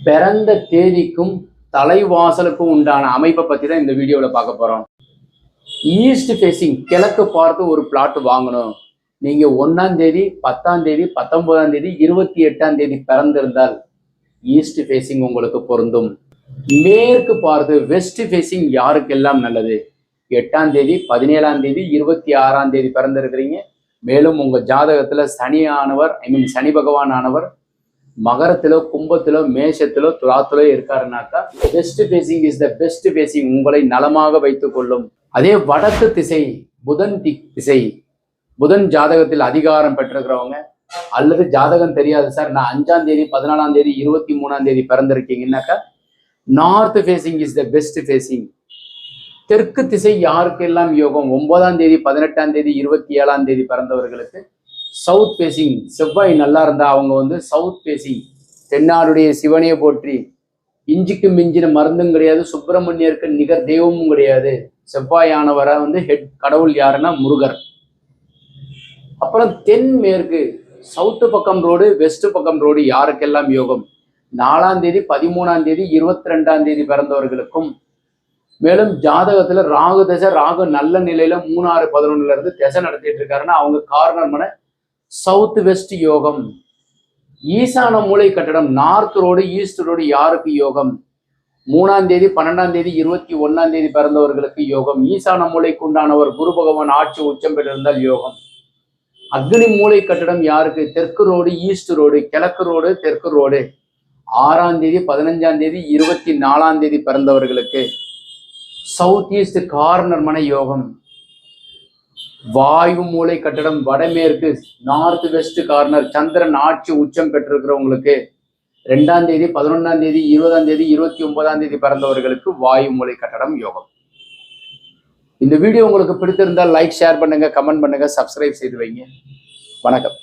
பிறந்த தேதிக்கும் தலைவாசலுக்கும் உண்டான அமைப்பை பற்றி தான் இந்த வீடியோவில் பார்க்க போகிறோம். ஈஸ்ட் ஃபேஸிங், கிழக்கு பார்த்து ஒரு பிளாட் வாங்கணும். நீங்கள் 1ஆம் தேதி, 10ஆம் தேதி, 19ஆம் தேதி, 28ஆம் தேதி பிறந்திருந்தால் ஈஸ்ட் ஃபேஸிங் உங்களுக்கு பொருந்தும். மேற்கு பார்த்து வெஸ்ட் ஃபேஸிங் யாருக்கெல்லாம் நல்லது? 8ஆம் தேதி, 17ஆம் தேதி, 26ஆம் தேதி பிறந்திருக்கிறீங்க. மேலும் உங்கள் ஜாதகத்தில் சனி பகவான் ஆனவர் மகரத்திலோ, கும்பத்திலோ, மேஷத்திலோ, துலாத்திலோ இருக்காருனாக்கா west facing is the best facing, உங்களை நலமாக வைத்துக் கொள்ளும். அதே வடக்கு திசை, புதன் திசை, புதன் ஜாதகத்தில் அதிகாரம் பெற்றிருக்கிறவங்க அல்லது ஜாதகம் தெரியாது சார், நான் 5ஆம் தேதி, 14ஆம் தேதி, 23ஆம் தேதி பிறந்திருக்கீங்கன்னாக்கா north facing is the best facing. தெற்கு திசை யாருக்கெல்லாம் யோகம்? 9ஆம் தேதி, 18ஆம் தேதி, 27ஆம் தேதி பிறந்தவர்களுக்கு சவுத் ஃபேஸிங். செவ்வாய் நல்லா இருந்தா அவங்க சவுத் ஃபேஸிங். தென்னாடுடைய சிவனையை போற்றி, இஞ்சிக்கு மிஞ்சின மருந்தும் கிடையாது, சுப்பிரமணியருக்கு நிகர் தெய்வமும் கிடையாது. செவ்வாயானவரை ஹெட் கடவுள் யாருன்னா முருகர். அப்புறம் தென்மேற்கு, சவுத்து பக்கம் ரோடு, வெஸ்ட் பக்கம் ரோடு யாருக்கெல்லாம் யோகம்? 4ஆம் தேதி, 13ஆம் தேதி, 22ஆம் தேதி பிறந்தவர்களுக்கும். மேலும் ஜாதகத்துல ராகு தசை, ராகு நல்ல நிலையில 3, 6, 11 இருந்து தசை நடத்திட்டு இருக்காருன்னா அவங்க கார்னர் மன சவுத் வெஸ்ட் யோகம். ஈசான மூலை கட்டடம், நார்த் ரோடு, ஈஸ்ட் ரோடு யாருக்கு யோகம்? 3ஆம் தேதி, 12ஆம் தேதி, 21ஆம் தேதி பிறந்தவர்களுக்கு யோகம். ஈசான மூலைக்கு உண்டானவர் குரு பகவான் ஆட்சி உச்சம் பெற்றிருந்தால் யோகம். அக்னி மூலை கட்டடம் யாருக்கு? தெற்கு ரோடு, ஈஸ்ட் ரோடு, கிழக்கு ரோடு, தெற்கு ரோடு. 6ஆம் தேதி, 15ஆம் தேதி, 24ஆம் தேதி பிறந்தவர்களுக்கு சவுத் ஈஸ்ட் கார்னர் மன யோகம். வாயு மூலை கட்டடம் வடமேற்கு, நார்த் வெஸ்ட் கார்னர், சந்திரன் ஆட்சி உச்சம் பெற்றிருக்கிறவங்களுக்கு 2ஆம் தேதி, 11ஆம் தேதி, 20ஆம் தேதி, 29ஆம் தேதி பிறந்தவர்களுக்கு வாயு மூலை கட்டடம் யோகம். இந்த வீடியோ உங்களுக்கு பிடித்திருந்தால் லைக், ஷேர் பண்ணுங்க, கமெண்ட் பண்ணுங்க, சப்ஸ்கிரைப் செய்து வைங்க. வணக்கம்.